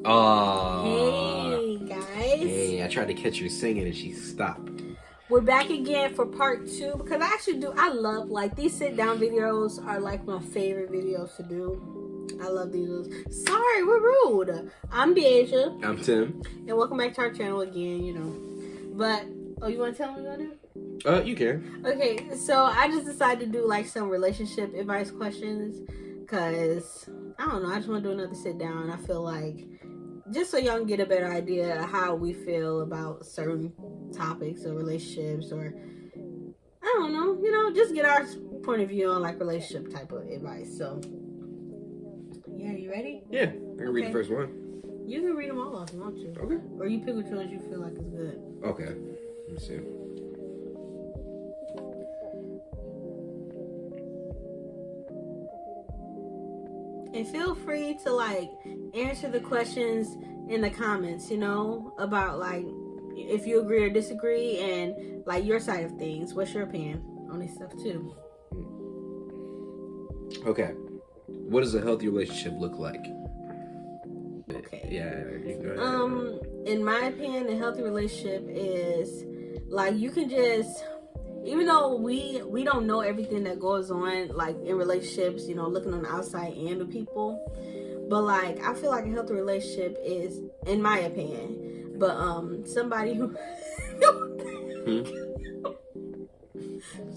Hey guys. Hey, I tried to catch her singing and she stopped. We're back again for part 2 because I love like these sit down videos are like my favorite videos to do. I love these. Sorry, we're rude. I'm Deasia. I'm Tim. And welcome back to our channel again, But you want to tell me what to do? You can. Okay, so I just decided to do like some relationship advice questions because I don't know, I just want to do another sit down. I feel like just so y'all can get a better idea of how we feel about certain topics or relationships, or I don't know, just get our point of view on like relationship type of advice. So yeah, you ready? Yeah, I can read the first one. You can read them all if you want to. Okay. Or you pick which ones you feel like is good. Okay. Let me see. And feel free to like answer the questions in the comments, about like if you agree or disagree and like your side of things. What's your opinion on this stuff too? Okay. What does a healthy relationship look like? Okay. Yeah, you can go ahead. In my opinion, a healthy relationship is like you can just, even though we don't know everything that goes on like in relationships, looking on the outside and with people, but like I feel like a healthy relationship is, in my opinion, but somebody who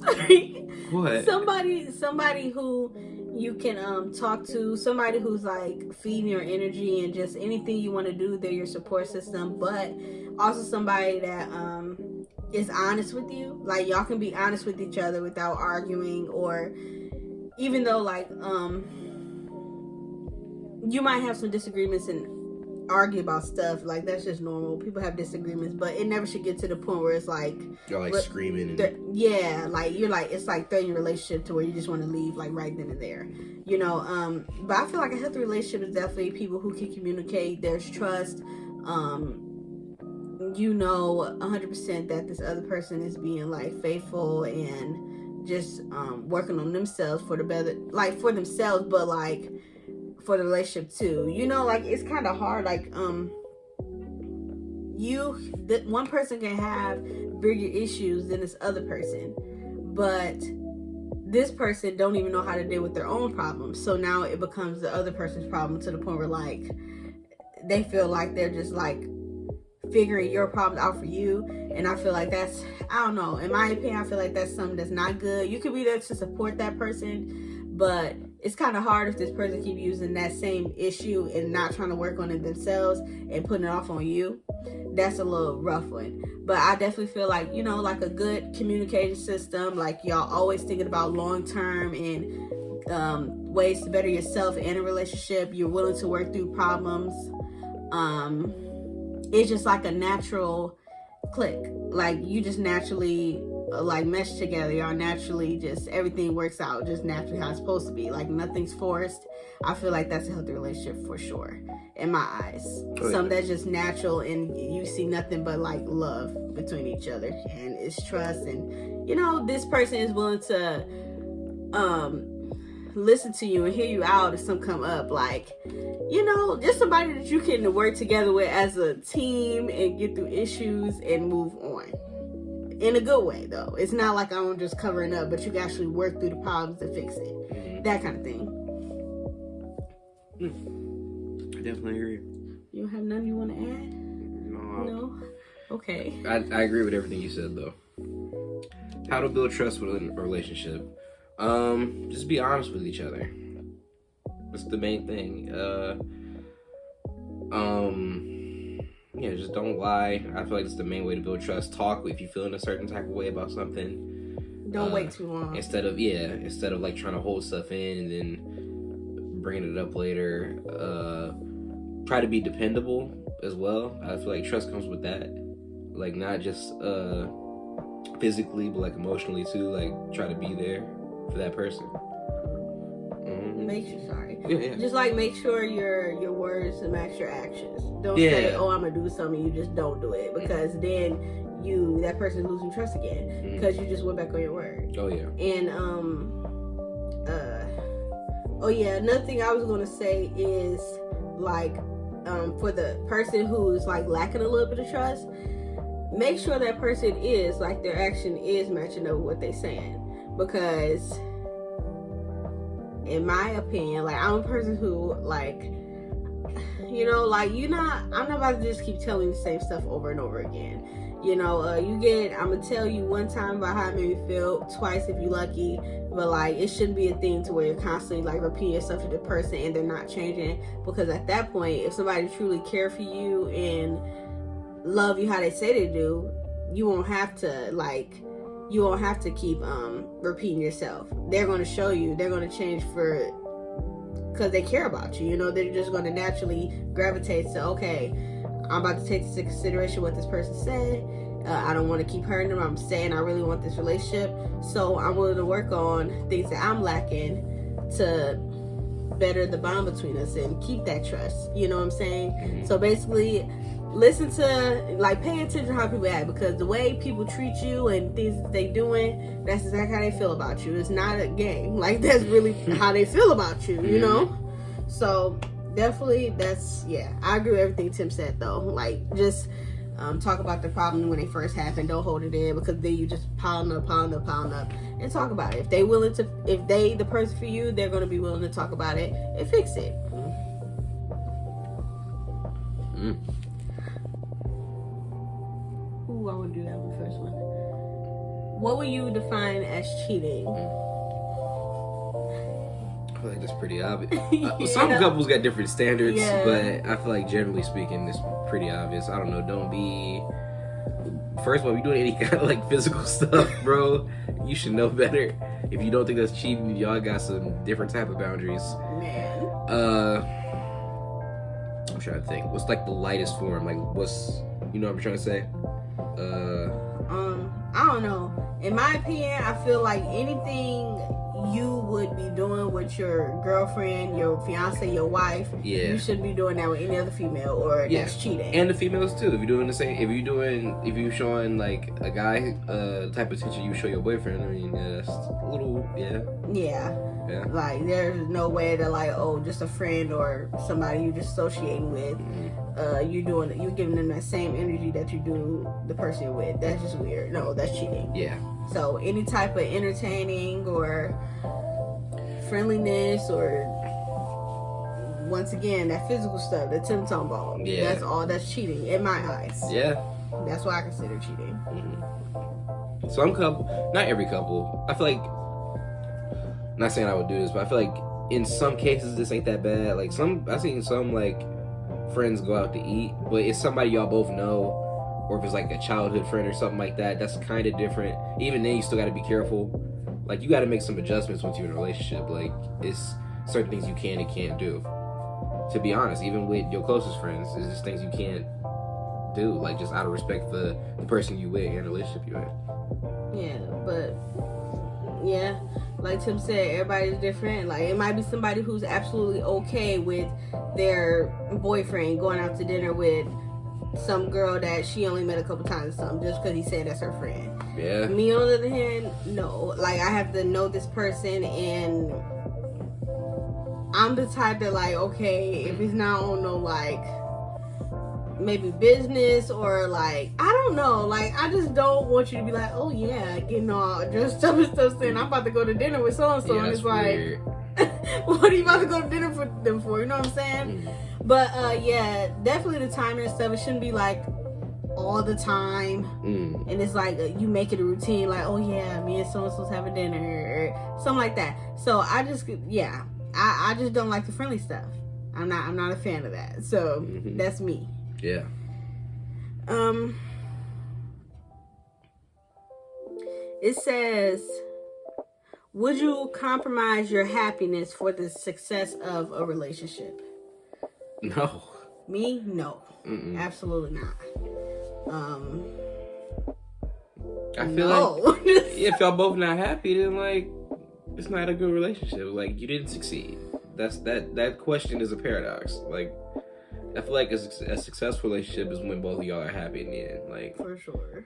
sorry, what? Somebody who you can talk to, somebody who's like feeding your energy and just anything you want to do, they're your support system, but also somebody that is honest with you. Like y'all can be honest with each other without arguing, or even though like you might have some disagreements and argue about stuff, like that's just normal. People have disagreements, but it never should get to the point where it's like y'all like screaming and like you're like, it's like threatening your relationship to where you just want to leave like right then and there, but I feel like a healthy relationship is definitely people who can communicate. There's trust. 100% that this other person is being like faithful and just working on themselves for the better, like for themselves, but like for the relationship too. Like it's kind of hard, like one person can have bigger issues than this other person, but this person don't even know how to deal with their own problems, so now it becomes the other person's problem to the point where like they feel like they're just like figuring your problems out for you. And I feel like that's, I don't know, in my opinion, I feel like that's something that's not good. You could be there to support that person, but it's kind of hard if this person keep using that same issue and not trying to work on it themselves and putting it off on you. That's a little rough one. But I definitely feel like, like a good communication system, like y'all always thinking about long term and ways to better yourself in a relationship. You're willing to work through problems. It's just like a natural click. Like you just naturally like mesh together. Y'all naturally just, everything works out just naturally how it's supposed to be. Like nothing's forced. I feel like that's a healthy relationship for sure, in my eyes. Something that's just natural and you see nothing but like love between each other, and it's trust, and this person is willing to listen to you and hear you out if something come up, like just somebody that you can work together with as a team and get through issues and move on in a good way. Though it's not like I'm just covering up, but you can actually work through the problems to fix it. That kind of thing. I definitely agree. You don't have nothing you want to add? No. Okay. I agree with everything you said though. How to build trust within a relationship. Just be honest with each other. That's the main thing. Just don't lie. I feel like it's the main way to build trust. Talk if you feel in a certain type of way about something. Don't wait too long. Instead of like trying to hold stuff in and then bringing it up later. Try to be dependable as well. I feel like trust comes with that. Like not just physically, but like emotionally too. Like try to be there for that person. Just like make sure your words match your actions. Don't say, oh, I'm gonna do something, you just don't do it, because then that person's losing trust again because you just went back on your word. And another thing I was gonna say is like for the person who's like lacking a little bit of trust, make sure that person is like their action is matching up with what they're saying. Because in my opinion, like, I'm a person who, like, you know, like, I'm not about to just keep telling you the same stuff over and over again. You know, I'm gonna tell you one time about how it made me feel, twice if you're lucky, but like, it shouldn't be a thing to where you're constantly like repeating yourself to the person and they're not changing. Because at that point, if somebody truly care for you and love you how they say they do, you won't have to keep repeating yourself. They're going to show you, they're going to change because they care about you. You know, they're just going to naturally gravitate to, okay, I'm about to take into consideration what this person said. I don't want to keep hurting them. I'm saying I really want this relationship, so I'm willing to work on things that I'm lacking to better the bond between us and keep that trust. You know what I'm saying? Mm-hmm. So basically, listen to, like, pay attention to how people act, because the way people treat you and things that they doing, that's exactly how they feel about you. It's not a game. Like, that's really how they feel about you, you know? So definitely, I agree with everything Tim said, though. Like, just talk about the problem when they first happen. Don't hold it in, because then you just piling up, and talk about it. If they the person for you, they're going to be willing to talk about it and fix it. Ooh, I want to do that one first one. What would you define as cheating? I feel like that's pretty obvious. Some couples got different standards, but I feel like generally speaking, it's pretty obvious. I don't know. Don't be. First of all, if you're doing any kind of like physical stuff, bro, you should know better. If you don't think that's cheating, y'all got some different type of boundaries. Man. I'm trying to think. What's like the lightest form? Like, you know what I'm trying to say? I don't know. In my opinion, I feel like anything you would be doing with your girlfriend, your fiance, your wife, you shouldn't be doing that with any other female, or that's cheating. And the females too. If you're doing the same, if you're showing like a guy type of attention you show your boyfriend, I mean, that's a little, yeah. Like, there's no way to, like, just a friend or somebody you're just associating with, you're giving them that same energy that you do the person you're with. That's just weird. No, that's cheating. Yeah. So any type of entertaining or friendliness, or once again that physical stuff that Tim talking about, that's cheating in my eyes. Yeah. That's what I consider cheating. Some couple, not every couple. I feel like, not saying I would do this, but I feel like in some cases this ain't that bad. Like, I've seen some like friends go out to eat, but it's somebody y'all both know, or if it's like a childhood friend or something like that, that's kind of different. Even then, you still got to be careful. Like, you got to make some adjustments once you're in a relationship. Like, it's certain things you can and can't do. To be honest, even with your closest friends, there's just things you can't do, like, just out of respect for the person you with and the relationship you're in. Yeah, but like Tim said, everybody's different. Like, it might be somebody who's absolutely okay with their boyfriend going out to dinner with some girl that she only met a couple times or something, just because he said that's her friend. Yeah. Me, on the other hand, no. Like, I have to know this person, and I'm the type that, like, okay, if it's not on no, like, maybe business or, like, I don't know, like, I just don't want you to be like, oh yeah, getting all dressed up and stuff, saying I'm about to go to dinner with so-and-so, and it's like, what are you about to go to dinner for them for? You know what I'm saying? But definitely the timing and stuff, it shouldn't be like all the time, and it's like you make it a routine, like, oh yeah, me and so-and-so's having dinner or something like that. So I just don't like the friendly stuff. I'm not a fan of that. So that's me. Yeah. It says, would you compromise your happiness for the success of a relationship? No. Me? No. Absolutely not. I feel like if y'all both not happy, then, like, it's not a good relationship. Like, you didn't succeed. That question is a paradox. Like, I feel like a successful relationship is when both of y'all are happy in the end. Like, for sure.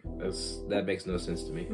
That makes no sense to me.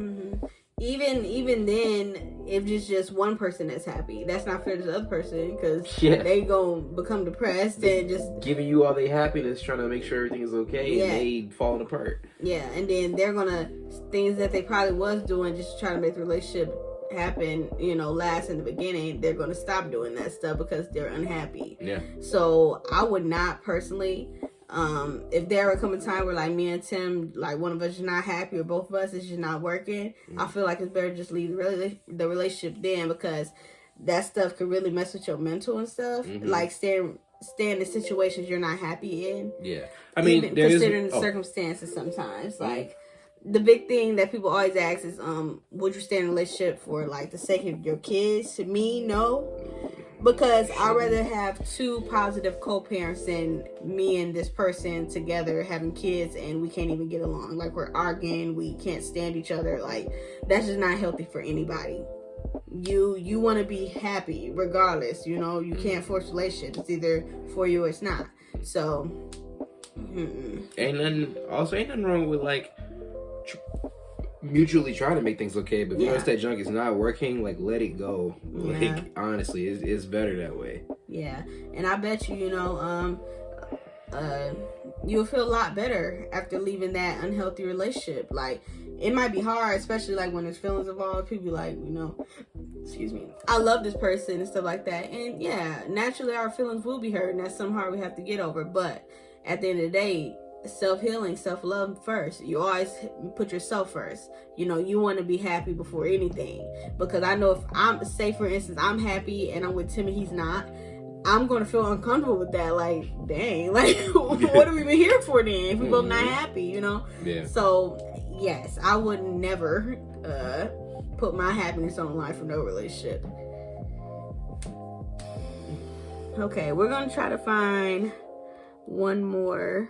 even then, if it's just one person that's happy, that's not fair to the other person, because they gonna become depressed and just giving you all their happiness, trying to make sure everything is okay, and they falling apart. Yeah, and then they're gonna things that they probably was doing just trying to make the relationship happen, last in the beginning. They're gonna stop doing that stuff because they're unhappy. Yeah. So I would not personally. If there ever come a time where like me and Tim, like one of us is not happy or both of us is just not working, I feel like it's better to just leave the relationship then, because that stuff could really mess with your mental and stuff. Like stay in situations you're not happy in. Yeah, I mean, even considering the circumstances sometimes. Like the big thing that people always ask is, would you stay in a relationship for like the sake of your kids? To me, no. Because I'd rather have two positive co-parents than me and this person together having kids and we can't even get along. Like, we're arguing, we can't stand each other. Like, that's just not healthy for anybody. You want to be happy regardless. You can't force relationships. It's either for you or it's not. So, ain't nothing wrong with like mutually trying to make things okay, but if you notice that junk is not working, like, let it go. Like, honestly, it's better that way. Yeah, and I bet you, you'll feel a lot better after leaving that unhealthy relationship. Like, it might be hard, especially like when there's feelings involved. People be like, excuse me, I love this person and stuff like that. And yeah, naturally our feelings will be hurt, and that's something hard we have to get over. But at the end of the day, self-healing, self-love first. You always put yourself first. You want to be happy before anything, because I know if I'm, say for instance, I'm happy and I'm with Tim and he's not, I'm going to feel uncomfortable with that. Like, dang, like what are we even here for then if we both not happy? Yeah. So yes, I would never put my happiness on the line for no relationship. Okay, we're going to try to find one more.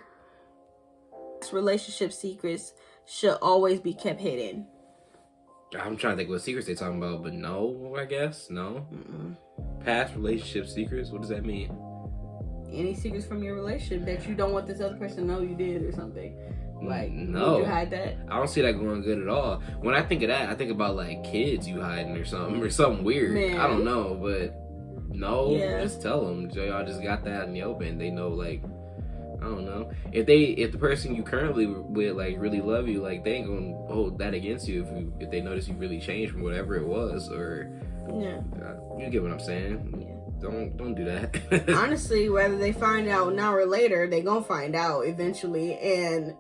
Relationship secrets should always be kept hidden. I'm trying to think what secrets they're talking about, but no, I guess no. Past relationship secrets, what does that mean? Any secrets from your relationship that you don't want this other person to know you did or something. Like, no, would you hide that? I don't see that going good at all. When I think of that, I think about like kids you hiding or something weird. Man. I don't know, but no, Yeah. just tell them. Y'all just got that in the open. They know, like, I don't know. If the person you currently with like really love you, like, they ain't gonna hold that against you if they notice you really changed from whatever it was, or you get what I'm saying. Yeah. Don't do that. Honestly, whether they find out now or later, they gonna find out eventually, and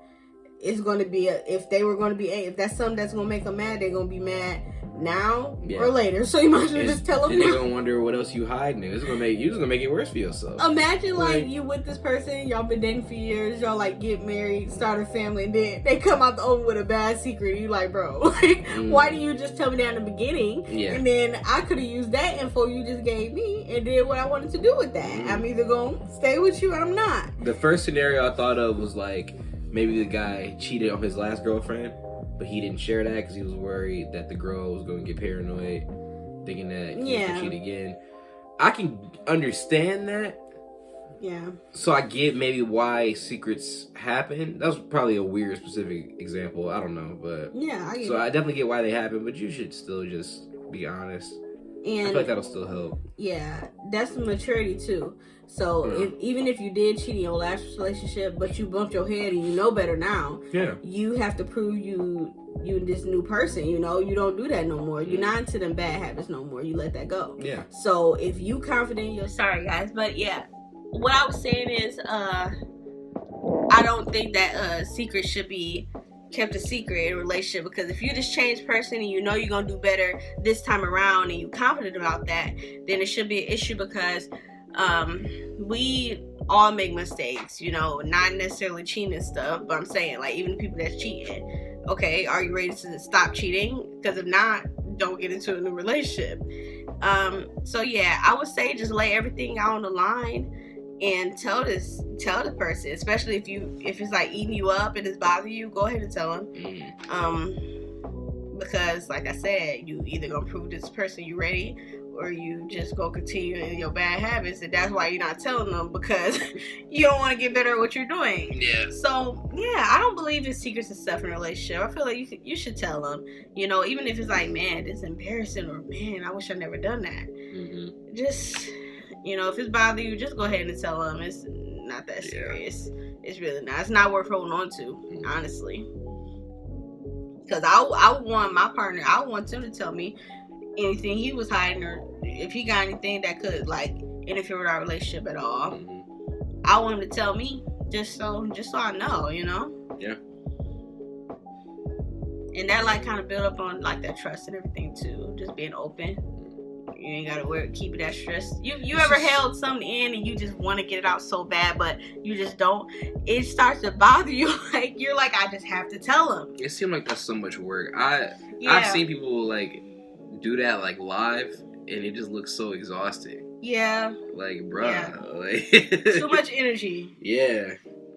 it's gonna be if that's something that's gonna make them mad, they're gonna be mad now or later. So you might as well just tell them. And they're gonna wonder what else you hiding. It's gonna make it worse for yourself. Imagine like you with this person, y'all been dating for years, y'all like get married, start a family, and then they come out the oven with a bad secret. You like, bro, like, why do you just tell me that in the beginning? Yeah. And then I could have used that info you just gave me and did what I wanted to do with that. I'm either gonna stay with you or I'm not. The first scenario I thought of was like maybe the guy cheated on his last girlfriend, but he didn't share that because he was worried that the girl was going to get paranoid, thinking that he was going to cheat again. I can understand that. Yeah. So I get maybe why secrets happen. That was probably a weird specific example. I don't know, but yeah, I get I definitely get why they happen. But you should still just be honest. And I feel like that'll still help. Yeah, that's maturity too. So even if you did cheat in your last relationship, but you bumped your head and you know better now, you have to prove you this new person. You don't do that no more. You're not into them bad habits no more. You let that go. Yeah. So if you confident in your, sorry guys, but yeah, what I was saying is, I don't think that secret should be kept a secret in a relationship, because if you just change person and you know you're gonna do better this time around and you're confident about that, then it should be an issue, because we all make mistakes, not necessarily cheating and stuff, but I'm saying, like, even the people that's cheating, okay, are you ready to stop cheating? Because if not, don't get into a new relationship. So yeah, I would say just lay everything out on the line and tell the person, especially if it's like eating you up and it's bothering you, go ahead and tell them. Because like I said, you either gonna prove this person you ready, or you just go continue in your bad habits, and that's why you're not telling them, because you don't want to get better at what you're doing. Yeah. So yeah, I don't believe in secrets and stuff in a relationship. I feel like you should tell them, you know, even if it's like, man, this is embarrassing, or man, I wish I never done that. Mm-hmm. Just, you know, if it's bothering you, just go ahead and tell them. It's not that serious. It's really not. It's not worth holding on to, honestly. Because I want my partner, I want him to tell me anything he was hiding, or if he got anything that could like interfere with our relationship at all. Mm-hmm. I want him to tell me, just so I know, you know. Yeah. And that like kind of build up on like that trust and everything too. Just being open. You ain't gotta keep it that stressed. You ever held something in and you just want to get it out so bad, but you just don't? It starts to bother you. Like you're like, I just have to tell him. It seemed like that's so much work. I've seen people like do that like live, and it just looks so exhausting. Yeah. Like, bruh, like too much energy. Yeah.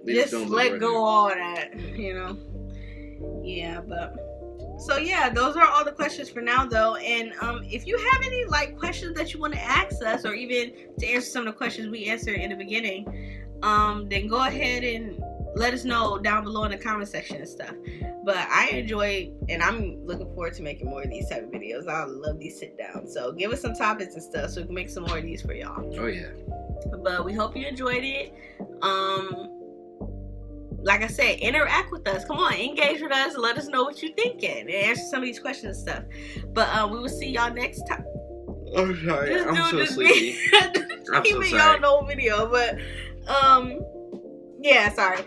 Just let go all of that, you know. Yeah, but. So yeah, those are all the questions for now though. And if you have any like questions that you want to ask us, or even to answer some of the questions we answered in the beginning, then go ahead and let us know down below in the comment section and stuff. But I enjoy, and I'm looking forward to making more of these type of videos. I love these sit downs. So give us some topics and stuff so we can make some more of these for y'all. Oh yeah. But we hope you enjoyed it. Like I said, interact with us. Come on, engage with us and let us know what you're thinking and answer some of these questions and stuff. But we will see y'all next time. I'm sorry. I'm so sleepy. I'm so sorry. Y'all know video, but yeah, sorry.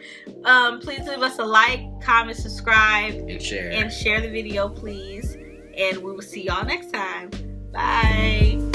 Please leave us a like, comment, subscribe, and share. And share the video, please. And we will see y'all next time. Bye.